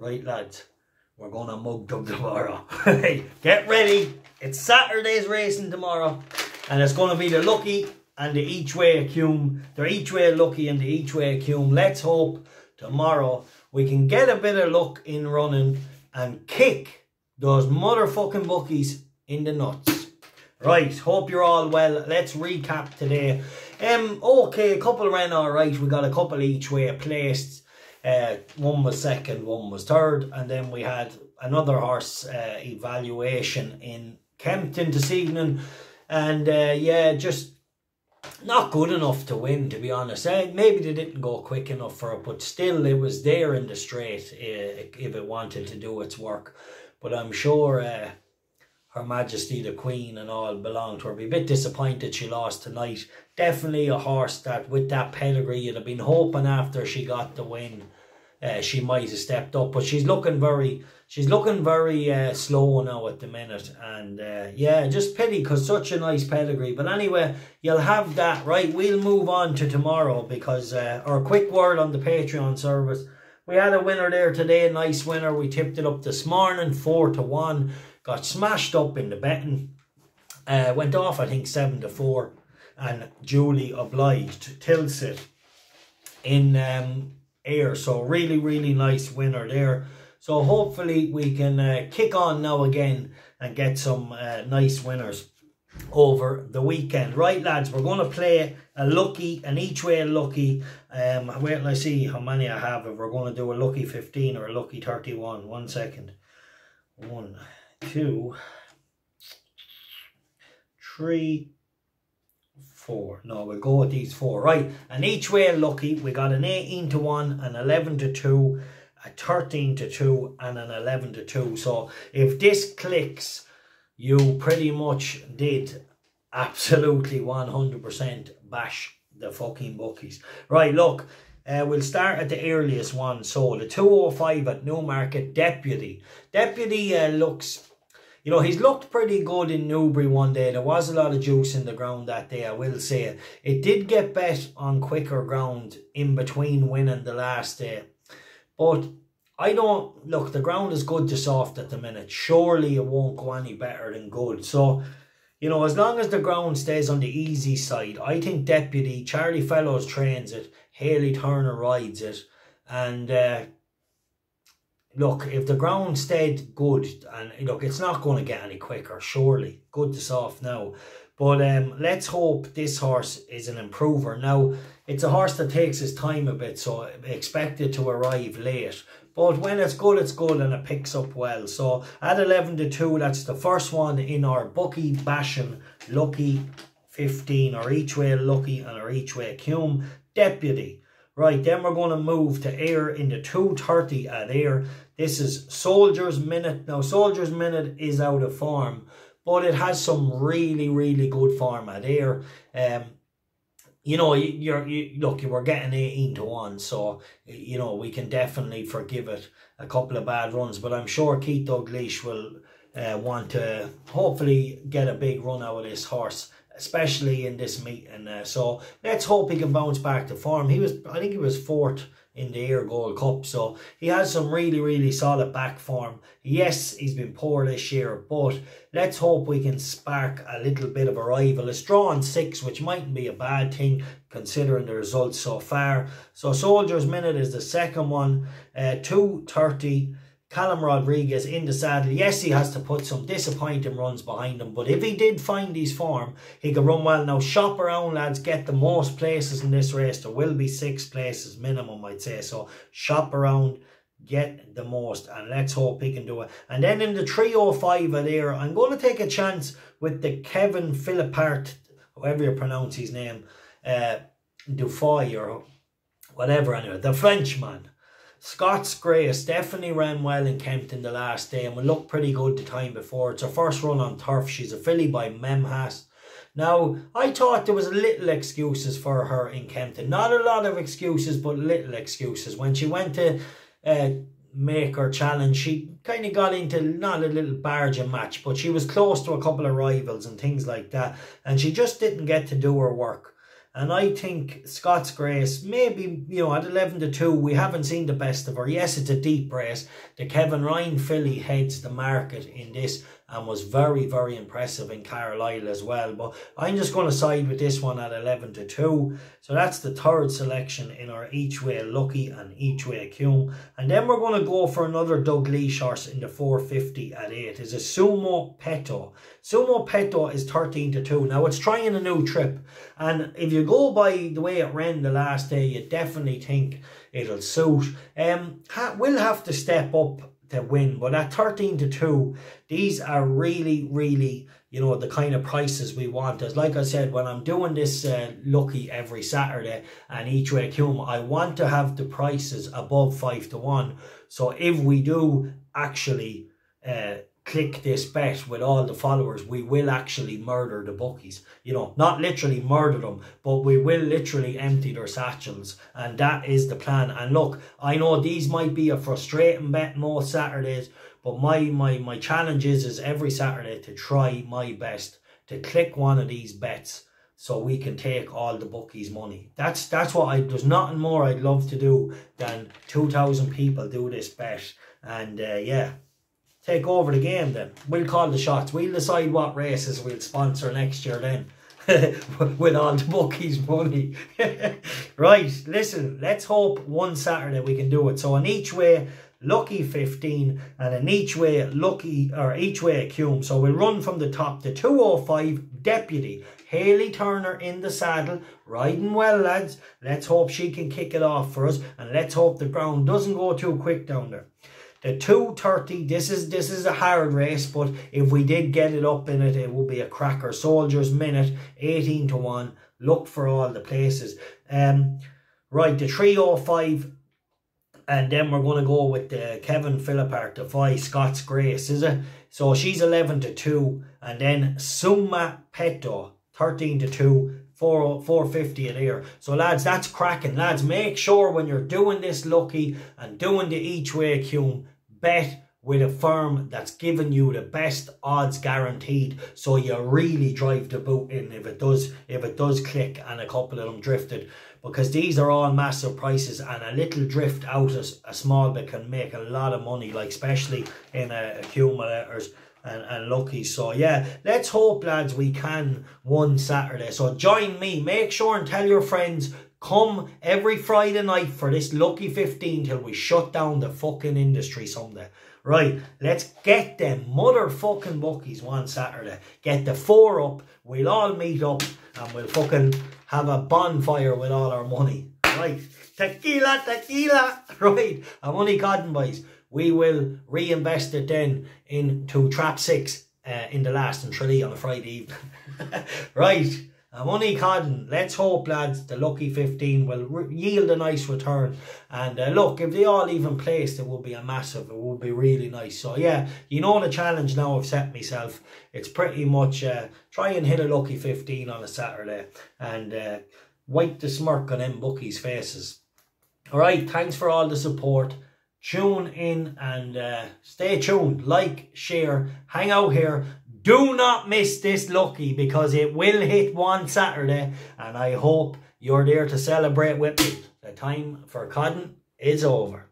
Right, lads, we're going to mug them tomorrow. Get ready. It's Saturday's racing tomorrow. And it's going to be the lucky and the each way Acumm. They're each way lucky and the each way Acumm. Let's hope tomorrow we can get a bit of luck in running and kick those motherfucking bookies in the nuts. Right, hope you're all well. Let's recap today. Okay, a couple ran alright. We got a couple each way placed. One was second, one was third, and then we had another horse evaluation in Kempton this evening, and yeah, just not good enough to win, to be honest. Maybe they didn't go quick enough for it, but still it was there in the straight if it wanted to do its work. But I'm sure Her Majesty the Queen and all belong to her. Be a bit disappointed she lost tonight. Definitely a horse that with that pedigree you'd have been hoping after she got the win she might have stepped up, but she's looking very slow now at the minute, and yeah, just pity because such a nice pedigree. But anyway, you'll have that. Right, we'll move on to tomorrow because our quick word on the Patreon service. We had a winner there today, a nice winner. We tipped it up this morning, 4-1. Got smashed up in the betting. Went off, I think, 7-4. And duly obliged. Tilsit in air. So really nice winner there. So hopefully we can kick on now again and get some nice winners over the weekend. Right, lads, we're going to play a lucky, an each way lucky. Wait till I see how many I have. If we're going to do a lucky 15 or a lucky 31. 1 second. 1, 2, 3, 4. No, we'll go with these 4. Right, and each way lucky, we got an 18-1, an 11-2, a 13-2, and an 11-2. So if this clicks, you pretty much did absolutely 100% bash the fucking bookies. Right, look, we'll start at the earliest one. So the 205 at Newmarket, Deputy. Deputy looks, you know, he's looked pretty good in Newbury one day. There was a lot of juice in the ground that day, I will say. It did get bet on quicker ground in between winning the last day. But I don't, look, the ground is good to soft at the minute. Surely it won't go any better than good. So, you know, as long as the ground stays on the easy side, I think Deputy, Charlie Fellows trains it, Haley Turner rides it. And look, if the ground stayed good, and look, it's not going to get any quicker, surely. Good to soft now. But let's hope this horse is an improver. Now, it's a horse that takes his time a bit, so expect it to arrive late. But when it's good and it picks up well. So at 11-2, that's the first one in our bookie bashing lucky 15, or each way lucky and our each way Acumm. Deputy. Right, then we're going to move to Ayr in the 230 at Ayr. This is Soldier's Minute. Now, Soldier's Minute is out of form, but it has some really good form at Ayr. You know, look, you were getting 18-1, so, you know, we can definitely forgive it a couple of bad runs. But I'm sure Keith Dalglish will want to hopefully get a big run out of this horse, especially in this meeting. So let's hope he can bounce back to form. I think he was 4th in the Ayr Gold Cup, so he has some really solid back form. Yes, he's been poor this year, but let's hope we can spark a little bit of a rival. It's drawn 6, which mightn't be a bad thing considering the results so far. So Soldier's Minute is the second one. 230. Callum Rodriguez in the saddle. Yes, he has to put some disappointing runs behind him, but if he did find his form, he could run well. Now, shop around, lads. Get the most places in this race. There will be 6 places minimum, I'd say. So, shop around, get the most, and let's hope he can do it. And then in the 305 at Ayr, I'm going to take a chance with the Kevin Philippart, however you pronounce his name, Dufoy or whatever, anyway, the Frenchman. Scots Grace definitely ran well in Kempton the last day and will look pretty good the time before. It's her first run on turf. She's a filly by Memhas. Now, I thought there was little excuses for her in Kempton. Not a lot of excuses, but little excuses. When she went to make her challenge, she kind of got into not a little barging match, but she was close to a couple of rivals and things like that. And she just didn't get to do her work. And I think Scots Grace, maybe, you know, at 11-2, we haven't seen the best of her. Yes, it's a deep race. The Kevin Ryan filly heads the market in this and was very, very impressive in Carlisle as well. But I'm just going to side with this one at 11-2. So that's the third selection in our each way Lucky and each way Acumm. And then we're going to go for another Dalgleish horse in the 450 at 8. It's a Summa Peto. Summa Peto is 13-2. Now it's trying a new trip. And if you go by the way it ran the last day, you definitely think it'll suit. We'll have to step up to win, but at 13-2, these are really, really, you know, the kind of prices we want. As like I said, when I'm doing this Lucky every Saturday and each way Acumm, I want to have the prices above 5-1. So if we do actually click this bet with all the followers, we will actually murder the bookies. You know, not literally murder them, but we will literally empty their satchels. And that is the plan. And look, I know these might be a frustrating bet most Saturdays, but my challenge is every Saturday to try my best to click one of these bets so we can take all the bookies' money. That's what there's nothing more I'd love to do than 2,000 people do this bet. And yeah, take over the game then. We'll call the shots. We'll decide what races we'll sponsor next year then. With all the bookies' money. Right, listen, let's hope one Saturday we can do it. So in each way, Lucky 15, and in each way, Lucky, or each way Acumm. So we'll run from the top to 205, Deputy. Hayley Turner in the saddle, riding well, lads. Let's hope she can kick it off for us, and let's hope the ground doesn't go too quick down there. The 230, this is a hard race, but if we did get it up in it, it would be a cracker. Soldiers Minute, 18-1. Look for all the places. Right, the 305, and then we're going to go with the Kevin Philippart, the 5, Scots Grace, is it? So she's 11-2, and then Summa Peto, 13-2. 450 at here. So lads, that's cracking. Lads, make sure when you're doing this Lucky and doing the each way Acumm, bet with a firm that's giving you the best odds guaranteed, so you really drive the boot in if it does click and a couple of them drifted, because these are all massive prices, and a little drift out a small bit can make a lot of money, like especially in accumulators and Lucky. So yeah, let's hope, lads, we can one Saturday. So join me, make sure and tell your friends, come every Friday night for this Lucky 15 till we shut down the fucking industry someday. Right, let's get them motherfucking bookies one Saturday. Get the 4 up, we'll all meet up and we'll fucking have a bonfire with all our money. Right, tequila, tequila. Right, I'm only cotton, boys. We will reinvest it then into Trap 6 in the last and Tralee on a Friday evening. Right, I'm only cotton. Let's hope, lads, the Lucky 15 will yield a nice return. And look, if they all even placed, it will be a massive, it will be really nice. So yeah, you know the challenge now I've set myself. It's pretty much try and hit a Lucky 15 on a Saturday and wipe the smirk on them bookies' faces. Alright, thanks for all the support. Tune in and stay tuned. Like, share, hang out here. Do not miss this Lucky, because it will hit one Saturday, and I hope you're there to celebrate with me. The time for cotton is over.